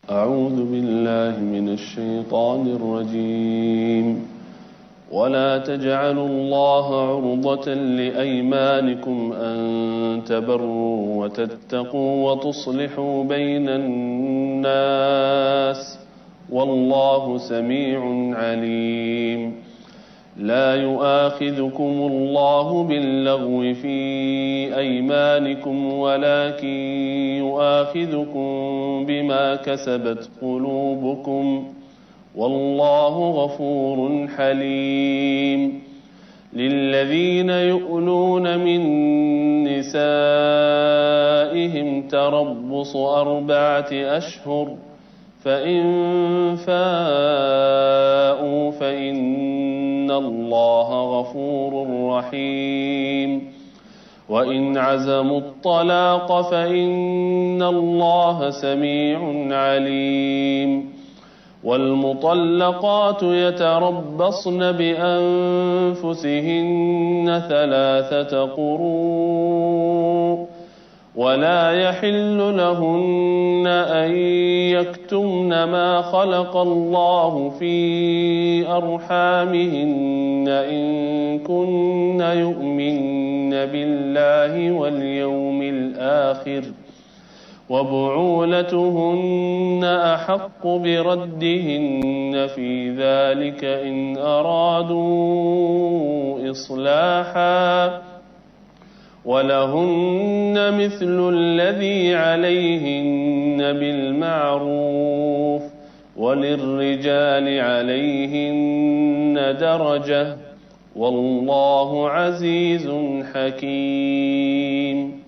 أعوذ بالله من الشيطان الرجيم ولا تجعلوا الله عرضة لأيمانكم أن تبروا وتتقوا وتصلحوا بين الناس والله سميع عليم لا يؤاخذكم الله باللغو في أيمانكم ولكن يؤاخذكم بما كسبت قلوبكم والله غفور حليم للذين يؤلون من نسائهم تربص 4 أشهر فإن فاءوا فإن الله غفور رحيم وإن عزموا الطلاق فإن الله سميع عليم والمطلقات يتربصن بأنفسهن 3 قروء ولا يحل لهن أن يكتمن ما خلق الله في أرحامهن إن كن يؤمن بالله واليوم الآخر وبعولتهن أحق بردهن في ذلك إن أرادوا إصلاحا ولهن مثل الذي عليهن بالمعروف وللرجال عليهن درجة والله عزيز حكيم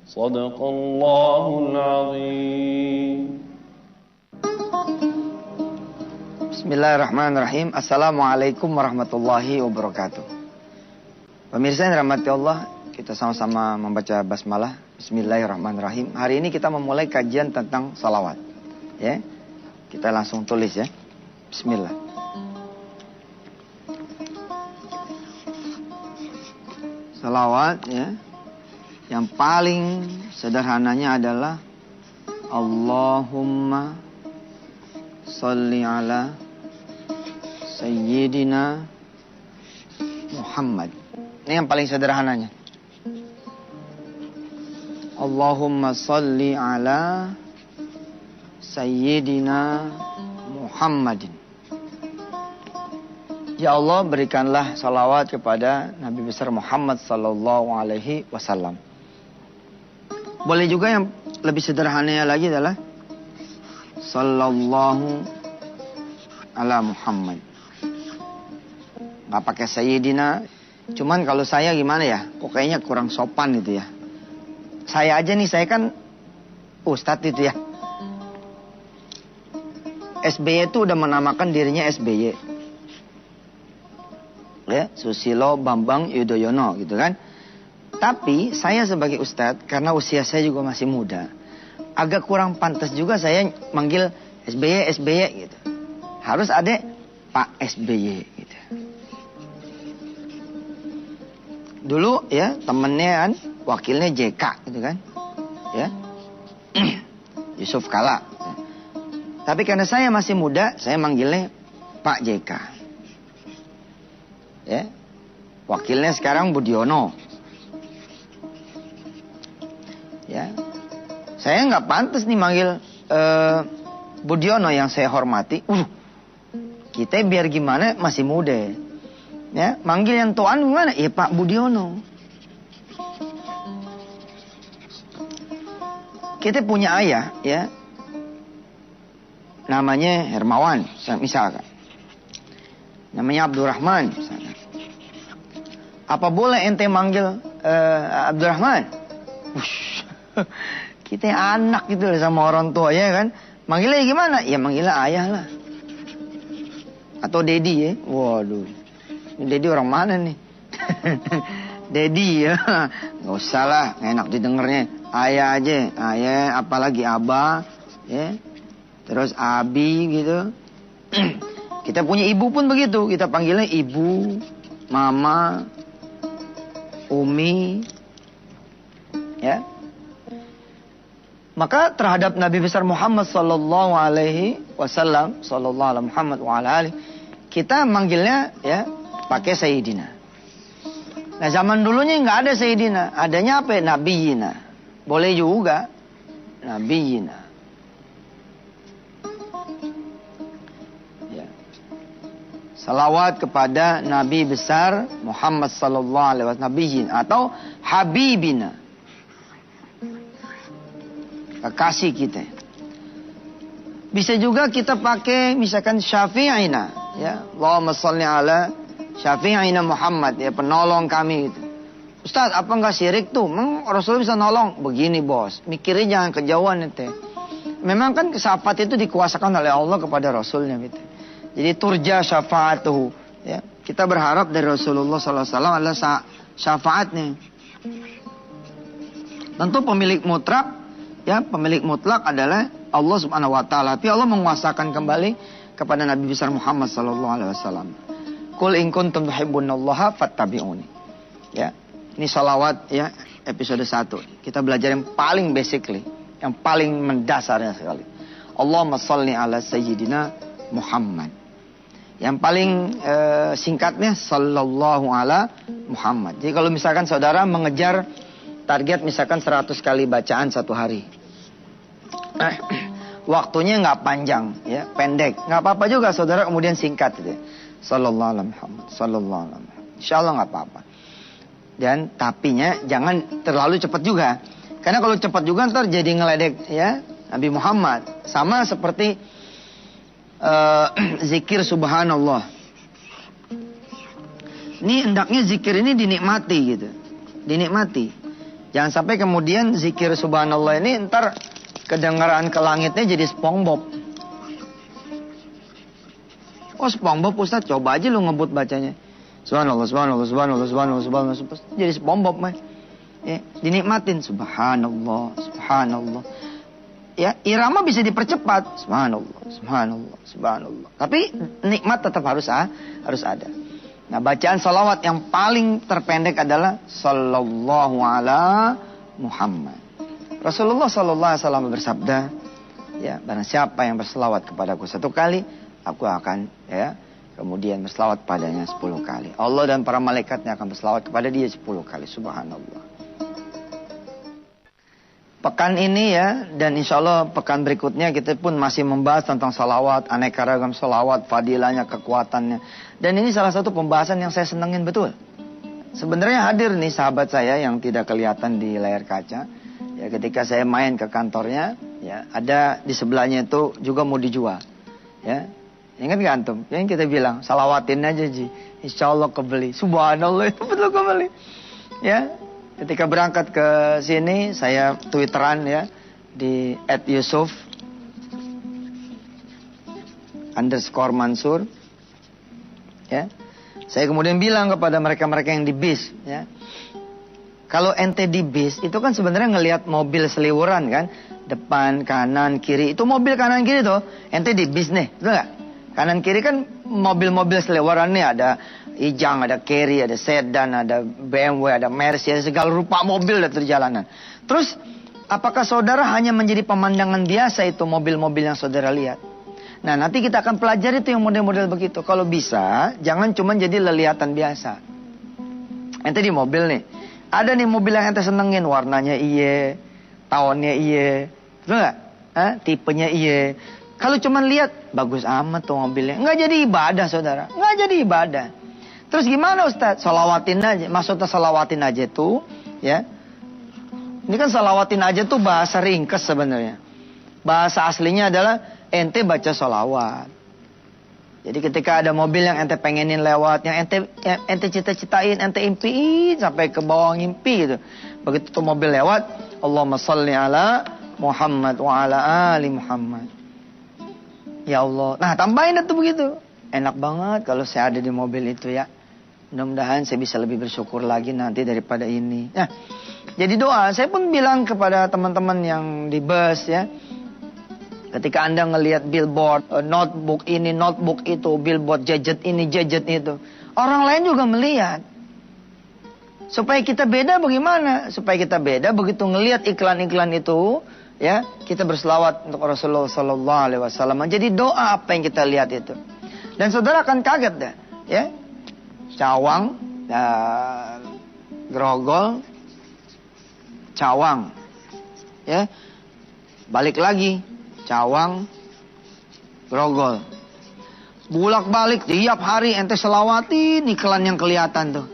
صدق الله العظيم. Bismillahirrahmanirrahim. Assalamualaikum warahmatullahi wabarakatuh. Pemirsa yang dirahmati Allah, kita sama-sama membaca basmalah. Bismillahirrahmanirrahim. Hari ini kita memulai kajian tentang salawat. Ya, kita langsung tulis ya. Bismillah. Salawat ya. Yang paling sederhananya adalah Allahumma sholli ala Sayyidina Muhammad. Ini yang paling sederhananya. Allahumma sholli ala Sayyidina Muhammadin. Ya Allah, berikanlah salawat kepada Nabi besar Muhammad sallallahu alaihi wasallam. Boleh juga yang lebih sederhananya lagi adalah sallallahu ala Muhammad. Nggak pakai Sayyidina. Cuman kalau saya gimana ya, kok kayaknya kurang sopan itu ya. Saya aja nih, saya kan ustadz itu ya. SBY itu udah menamakan dirinya SBY. Ya, Susilo Bambang Yudhoyono gitu kan. Tapi saya sebagai ustadz, karena usia saya juga masih muda, agak kurang pantas juga saya manggil SBY, SBY gitu. Harus ada Pak SBY gitu. Dulu ya temennya kan, wakilnya JK gitu kan. Ya. Yusuf Kala. Tapi karena saya masih muda, saya manggilnya Pak JK. Ya. Wakilnya sekarang Budiono. Ya. Saya nggak pantas nih manggil Budiono yang saya hormati. Kita biar gimana masih muda. Ya, manggil yang tuan gimana? Ya Pak Budiono. Kita punya ayah ya. Namanya Hermawan misalkan. Namanya Abdurrahman misalkan. Apa boleh ente manggil Abdurrahman? Kita anak gitu sama orang tua ya kan. Manggilnya gimana? Ya manggilnya ayah lah. Atau Dedi ya. Waduh. Dedi orang mana nih? Dedi ya. Gak usah lah. Gak enak didengarnya. Ayah aja. Ayah apalagi Abah. Ya. Terus Abi gitu. Kita punya ibu pun begitu. Kita panggilnya ibu. Mama. Umi. Ya. Maka terhadap Nabi besar Muhammad sallallahu alaihi wasallam, sallallahu alaihi Muhammad wa ala alihi, kita manggilnya ya pakai Sayyidina. Nah, zaman dulunya nggak ada Sayyidina, adanya apa? Nabiyina. Boleh juga Nabiyina. Ya. Salawat kepada Nabi besar Muhammad sallallahu alaihi wasallam, Nabiyyin atau Habibina. Kekasih kita. Bisa juga kita pakai misalkan Syafi'ina, ya. Allahumma shalli ala Syafi'ina Muhammad, ya, penolong kami gitu. Ustaz, apa enggak syirik tuh? Rasul bisa nolong. Begini, Bos. Mikirnya jangan kejauhan itu. Memang kan syafaat itu dikuasakan oleh Allah kepada Rasulnya gitu. Jadi turja syafaatuhu, ya. Kita berharap dari Rasulullah sallallahu alaihi wasallam adalah syafaatnya. Tentu pemilik mutlak, ya, pemilik mutlak adalah Allah Subhanahu wa taala. Tapi Allah menguasakan kembali kepada Nabi besar Muhammad sallallahu alaihi wasallam. Qul in kuntum tuhibbunallaha fattabi'uni. Ya. Ini salawat, ya, episode 1. Kita belajar yang paling basically, yang paling mendasarnya sekali. Allahumma shalli ala sayyidina Muhammad. Yang paling singkatnya sallallahu ala Muhammad. Jadi kalau misalkan saudara mengejar target misalkan 100 kali bacaan satu hari. Waktunya nggak panjang, ya, pendek. Nggak apa-apa juga saudara kemudian singkat gitu. Sallallahu alaihi Muhammad, sallallahu alaihi Muhammad. Insyaallah nggak apa-apa. Dan tapinya jangan terlalu cepat juga. Karena kalau cepat juga ntar jadi ngeledek, ya, Nabi Muhammad. Sama seperti zikir subhanallah. Ini hendaknya zikir ini dinikmati gitu. Dinikmati. Jangan sampai kemudian zikir subhanallah ini ntar kedengaran ke langitnya jadi SpongeBob. Oh, SpongeBob Ustaz, coba aja lu ngebut bacanya. Subhanallah, subhanallah, subhanallah, subhanallah, subhanallah. Jadi SpongeBob mah. Ya, dinikmatin subhanallah, subhanallah. Ya, irama bisa dipercepat. Subhanallah, subhanallah, subhanallah. Tapi nikmat tetap harus ada. Nah, bacaan salawat yang paling terpendek adalah sallallahu ala Muhammad. Rasulullah sallallahu alaihi wasallam bersabda, ya, barang siapa yang berselawat kepadaku 1 kali, aku akan, ya, kemudian berselawat padanya 10 kali. Allah dan para malaikatnya akan berselawat kepada dia 10 kali. Subhanallah. Pekan ini, ya, dan insya Allah pekan berikutnya kita pun masih membahas tentang salawat, aneka ragam salawat, fadilahnya, kekuatannya. Dan ini salah satu pembahasan yang saya senengin betul. Sebenarnya hadir nih sahabat saya yang tidak kelihatan di layar kaca. Ya, ketika saya main ke kantornya, ya, ada di sebelahnya itu juga mau dijual. Ya, ingat gak antum? Yang kita bilang, salawatin aja Ji, insya Allah kebeli. Subhanallah, itu betul kebeli. Ya. Ketika berangkat ke sini, saya twitteran, ya, di @yusuf_Mansur. Ya. Saya kemudian bilang kepada mereka-mereka yang di bis, ya. Kalau ente di bis, itu kan sebenarnya ngelihat mobil seliwuran kan. Depan, kanan, kiri. Itu mobil kanan kiri tuh. Ente di bis nih, betul gak? Kanan kiri kan mobil-mobil seliwuran nih, ada Ijang, ada Carry, ada Sedan, ada BMW, ada Mercy, ada segala rupa mobil di jalanan. Terus, apakah saudara hanya menjadi pemandangan biasa itu mobil-mobil yang saudara lihat? Nah, nanti kita akan pelajari itu yang model-model begitu. Kalau bisa, jangan cuma jadi lelihatan biasa. Ente di mobil nih. Ada nih mobil yang ente senengin, warnanya iye, tahunnya iye. Betul nggak? Tipenya iye. Kalau cuma lihat, bagus amat tuh mobilnya. Nggak jadi ibadah, saudara. Nggak jadi ibadah. Terus gimana Ustaz? Salawatin aja. Maksudnya salawatin aja tuh, ya. Ini kan salawatin aja tuh bahasa ringkes sebenarnya. Bahasa aslinya adalah ente baca salawat. Jadi ketika ada mobil yang ente pengenin lewat, yang ente cita-citain, ente impiin sampai ke bawah ngimpi gitu. Begitu tuh mobil lewat, Allahumma shalli ala Muhammad wa ala ali Muhammad. Ya Allah. Nah, tambahin itu begitu. Enak banget kalau saya ada di mobil itu, ya. Mudah-mudahan saya bisa lebih bersyukur lagi nanti daripada ini. Nah, jadi doa. Saya pun bilang kepada teman-teman yang di bus, ya. Ketika Anda ngelihat billboard, notebook ini, notebook itu, billboard gadget ini, gadget itu. Orang lain juga melihat. Supaya kita beda bagaimana? Supaya kita beda begitu ngelihat iklan-iklan itu, ya, kita berselawat untuk Rasulullah sallallahu alaihi wasallam. Jadi doa apa yang kita lihat itu. Dan saudara akan kaget deh, ya. Cawang, Grogol, Cawang. Ya. Balik lagi, Cawang, Grogol. Bulak-balik tiap hari ente selawatin iklan yang kelihatan tuh.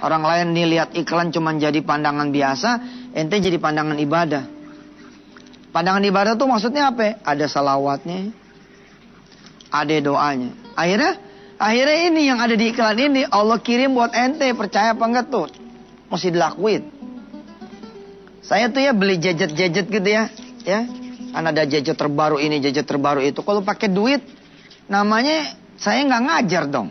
Orang lain nih lihat iklan cuma jadi pandangan biasa, ente jadi pandangan ibadah. Pandangan ibadah tuh maksudnya apa? Ada salawatnya, ada doanya. Akhirnya ini yang ada di iklan ini Allah kirim buat ente, percaya apa enggak tuh? Mesti dilakuin. Saya tuh ya beli gadget-gadget gitu ya. Kan ada gadget terbaru ini, gadget terbaru itu. Kalau pakai duit, namanya saya nggak ngajar dong.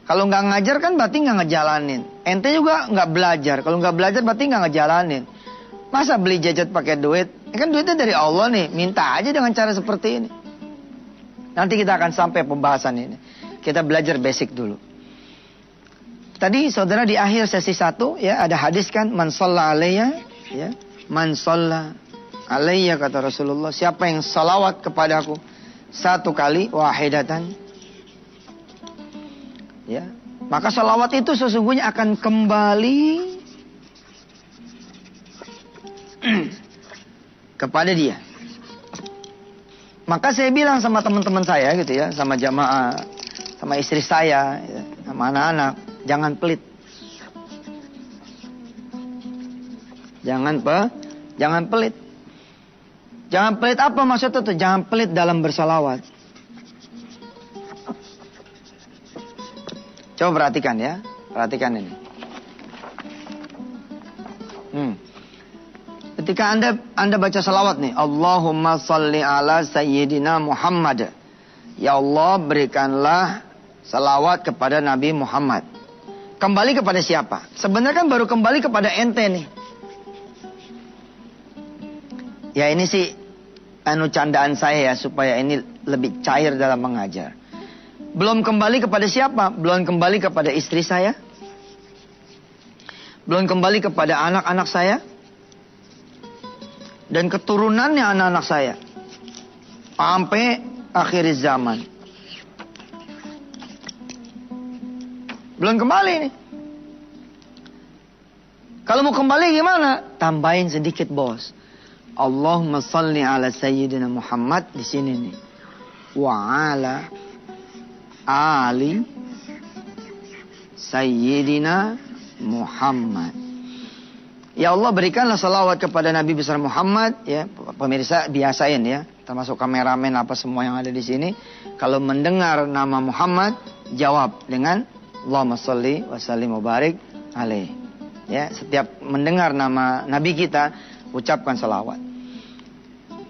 Kalau nggak ngajar kan berarti nggak ngejalanin. Ente juga nggak belajar. Kalau nggak belajar berarti nggak ngejalanin. Masa beli gadget pakai duit? Kan duitnya dari Allah nih. Minta aja dengan cara seperti ini. Nanti kita akan sampai pembahasan ini. Kita belajar basic dulu. Tadi saudara di akhir sesi 1 ya ada hadis kan, man shalla alayya, ya. Man shalla alayya kata Rasulullah, siapa yang salawat kepadaku 1 kali wahidatan, ya, maka salawat itu sesungguhnya akan kembali kepada dia. Maka saya bilang sama teman-teman saya gitu ya, sama jamaah, sama istri saya, ya, sama anak-anak, jangan pelit. Jangan pelit. Jangan pelit apa maksudnya tuh? Jangan pelit dalam bersalawat. Coba perhatikan ya. Perhatikan ini. Ketika Anda baca salawat nih. Allahumma salli ala sayyidina Muhammad. Ya Allah berikanlah salawat kepada Nabi Muhammad. Kembali kepada siapa? Sebenarnya kan baru kembali kepada ente nih. Ya ini sih candaan saya ya, supaya ini lebih cair dalam mengajar. Belum kembali kepada siapa? Belum kembali kepada istri saya. Belum kembali kepada anak-anak saya. Dan keturunannya anak-anak saya. Sampai akhir zaman. Belum kembali nih. Kalau mau kembali gimana? Tambahin sedikit bos. Allahumma salli ala sayyidina Muhammad di sini nih. Wa ala ali sayyidina Muhammad. Ya Allah berikanlah salawat kepada Nabi besar Muhammad ya. Pemirsa biasain ya, termasuk kameramen apa semua yang ada di sini. Kalau mendengar nama Muhammad, jawab dengan Allahumma salli wa sallim wa barik alaih. Ya, setiap mendengar nama Nabi kita, ucapkan salawat.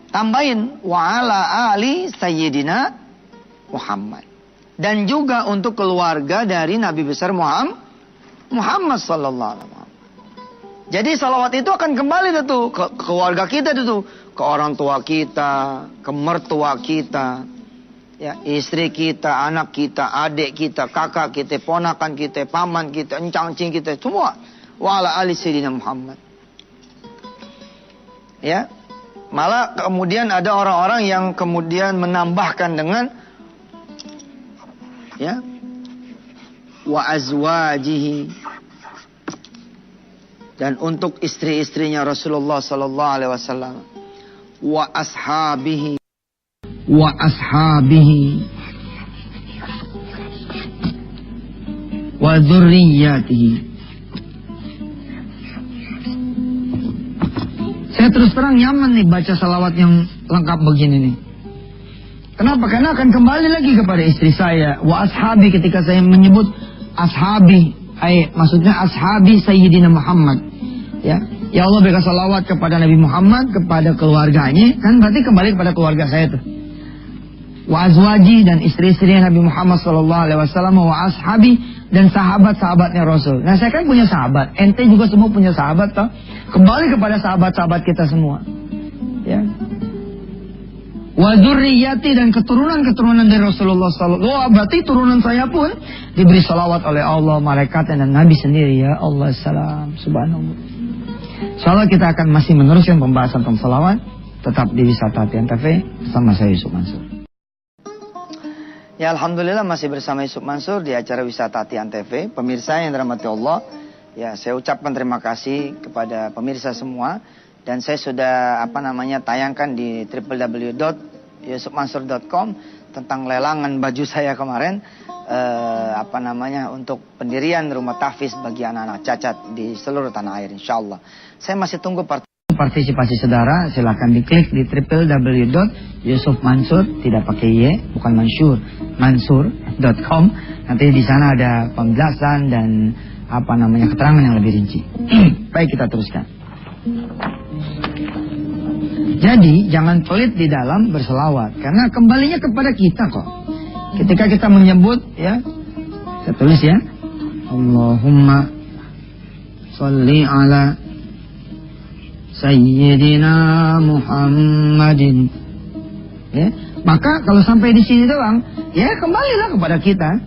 Tambahin wa ala ali sayyidina Muhammad. Dan juga untuk keluarga dari Nabi besar Muhammad sallallahu alaihi wasallam. Jadi salawat itu akan kembali tuh ke keluarga kita tuh, ke orang tua kita, ke mertua kita, ya, istri kita, anak kita, adik kita, kakak kita, ponakan kita, paman kita, encang-encing kita, semua. Wa ala ali sayyidina Muhammad. Ya. Malah kemudian ada orang-orang yang kemudian menambahkan dengan ya wa azwajihi, dan untuk istri-istrinya Rasulullah sallallahu alaihi wasallam, wa ashabihi wa dzurriyyatihi. Saya terus terang nyaman nih baca salawat yang lengkap begini nih. Kenapa? Karena akan kembali lagi kepada istri saya. Wa ashabi, ketika saya menyebut ashabi, maksudnya ashabi sayyidina Muhammad. Ya Allah berikan salawat kepada Nabi Muhammad, kepada keluarganya. Kan berarti kembali kepada keluarga saya tuh. Wa azwaji, dan istri-istri Nabi Muhammad SAW. Wa ashabi, dan sahabat-sahabatnya Rasul. Nah saya kan punya sahabat. Ente juga semua punya sahabat toh. Kembali kepada sahabat-sahabat kita semua. Ya. Wa dzurriyyati, dan keturunan-keturunan dari Rasulullah sallallahu alaihi wasallam. Berarti turunan saya pun diberi salawat oleh Allah, malaikat, dan Nabi sendiri ya. Allah salam subhanallah. Insyaallah kita akan masih meneruskan pembahasan tentang salawat Tetap di Wisata Hati Antv bersama saya Yusuf Mansur. Ya, alhamdulillah masih bersama Yusuf Mansur di acara Wisata Hati Antv. Pemirsa yang dirahmati Allah, ya saya ucapkan terima kasih kepada pemirsa semua, dan saya sudah tayangkan di www.yusufmansur.com tentang lelangan baju saya kemarin, untuk pendirian rumah tahfiz bagi anak-anak cacat di seluruh tanah air, insyaallah. Saya masih tunggu partisipasi saudara. Silahkan diklik di www.yusufmansur, tidak pakai y, bukan Mansur, mansur.com. Nanti di sana ada penjelasan dan keterangan yang lebih rinci. Baik, kita teruskan. Jadi jangan pelit di dalam berselawat, karena kembalinya kepada kita kok. Ketika kita menyebut, ya, saya tulis ya, Allahumma sholli ala Sayyidina Muhammadin, ya, maka kalau sampai di sini doang, ya kembalilah kepada kita.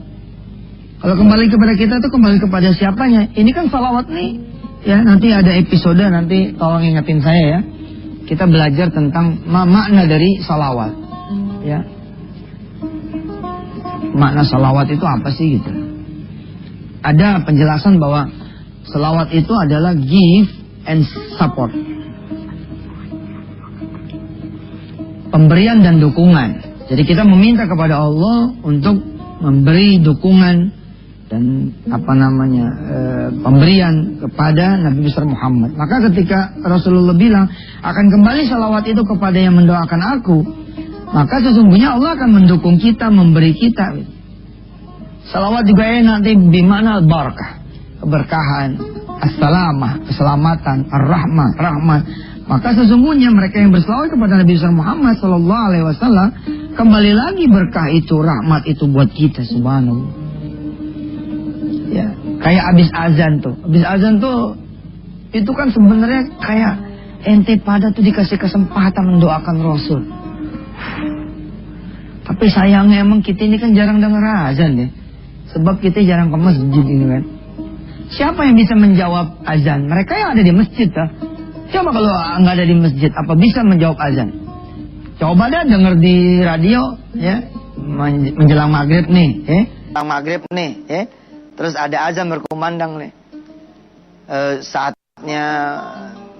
Kalau kembali kepada kita itu kembali kepada siapanya. Ini kan salawat nih, ya, nanti ada episode, nanti tolong ingetin saya ya. Kita belajar tentang makna dari salawat, ya. Makna salawat itu apa sih gitu? Ada penjelasan bahwa salawat itu adalah give and support, pemberian dan dukungan. Jadi kita meminta kepada Allah untuk memberi dukungan dan pemberian kepada Nabi besar Muhammad. Maka ketika Rasulullah bilang akan kembali salawat itu kepada yang mendoakan aku, maka sesungguhnya Allah akan mendukung kita, memberi kita. Salawat juga nanti bimana barakah, keberkahan, as-salamah, keselamatan, ar-rahmah, rahmat. Maka sesungguhnya mereka yang berselawat kepada Nabi besar Muhammad sallallahu alaihi wasallam, kembali lagi berkah itu, rahmat itu buat kita, subhanallah. Ya, kayak abis azan tuh. Abis azan tuh itu kan sebenarnya kayak ente pada tuh dikasih kesempatan mendoakan Rasul. Tapi sayangnya emang kita ini kan jarang dengar azan ya. Sebab kita jarang ke masjid ini kan. Siapa yang bisa menjawab azan? Mereka yang ada di masjid lah. Coba kalau nggak ada di masjid, apa bisa menjawab azan? Coba deh denger di radio, ya, menjelang maghrib nih, menjelang maghrib nih, terus ada azan berkumandang nih. Saatnya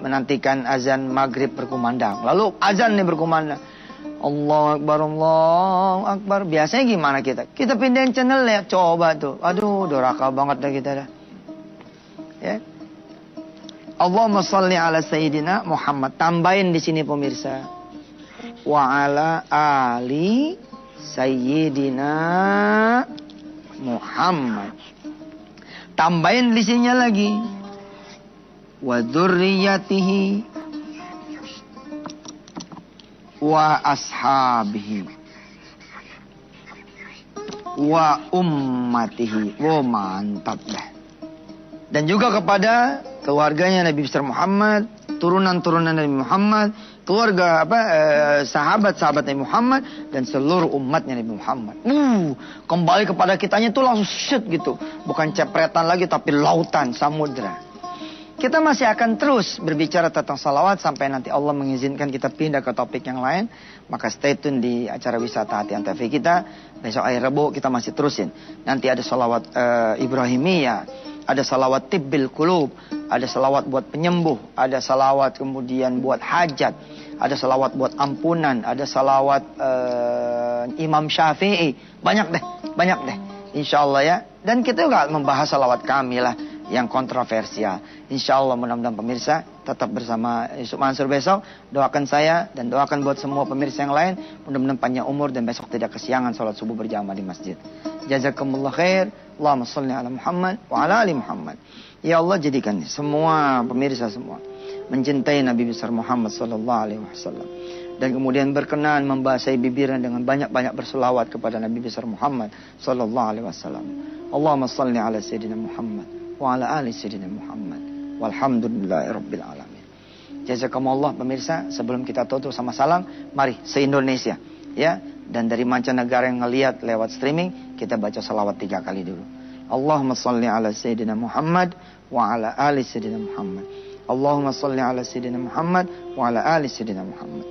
menantikan azan maghrib berkumandang. Lalu azan nih berkumandang. Allahu Akbar, Allahu Akbar. Biasanya gimana kita? Kita pindahin channel ya, coba tuh. Aduh, doraka banget dah kita dah. Ya. Allahumma sholli ala Sayyidina Muhammad. Tambahin di sini pemirsa. Wa ala ali Sayyidina Muhammad. Tambahin di sini lagi. Wa dzurriyyatihi wa ashabihi wa ummatihi. Wah, mantap dah. Dan juga kepada keluarganya Nabi besar Muhammad, turunan-turunan Nabi Muhammad, keluarga sahabat-sahabat Nabi Muhammad, dan seluruh umatnya Nabi Muhammad. Kembali kepada kitanya itu langsung shoot gitu. Bukan cepretan lagi tapi lautan, samudra. Kita masih akan terus berbicara tentang salawat sampai nanti Allah mengizinkan kita pindah ke topik yang lain. Maka stay tune di acara Wisata Hati Antv kita. Besok hari Rabu kita masih terusin. Nanti ada salawat Ibrahimiyah, ada salawat tibbil qulub, ada salawat buat penyembuh, ada salawat kemudian buat hajat, ada salawat buat ampunan, ada salawat Imam Syafi'i. Banyak deh. Insya Allah ya. Dan kita juga membahas salawat kami lah yang kontroversial. Insya Allah mudah-mudahan pemirsa tetap bersama Yusuf Mansur besok. Doakan saya dan doakan buat semua pemirsa yang lain. Mudah-mudahan panjang umur dan besok tidak kesiangan sholat subuh berjamaah di masjid. Jazakumullah khair. Allahumma sholli ala Muhammad wa ala ali Muhammad. Ya Allah, jadikan semua pemirsa semua mencintai Nabi besar Muhammad sallallahu alaihi wasallam. Dan kemudian berkenan membasahi bibirnya dengan banyak-banyak berselawat kepada Nabi besar Muhammad sallallahu alaihi wasallam. Allahumma sholli ala Sayyidina Muhammad wa ala ali Sayyidina Muhammad. Walhamdulillahirabbil alamin. Jazakumullah pemirsa, sebelum kita tutup sama salam, mari se-Indonesia ya, dan dari mancanegara yang ngelihat lewat streaming, kita baca salawat 3 kali dulu. Allahumma sholli ala Sayyidina Muhammad wa ala ali Sayyidina Muhammad. Allahumma sholli ala Sayyidina Muhammad wa ala ali Sayyidina Muhammad.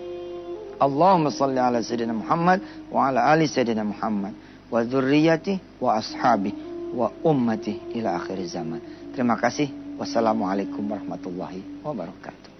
Allahumma salli ala Sayyidina Muhammad wa ala ali Sayyidina Muhammad wa dzurriyyati wa ashabi wa ummati ila akhir zaman. Terima kasih. Wassalamualaikum warahmatullahi wabarakatuh.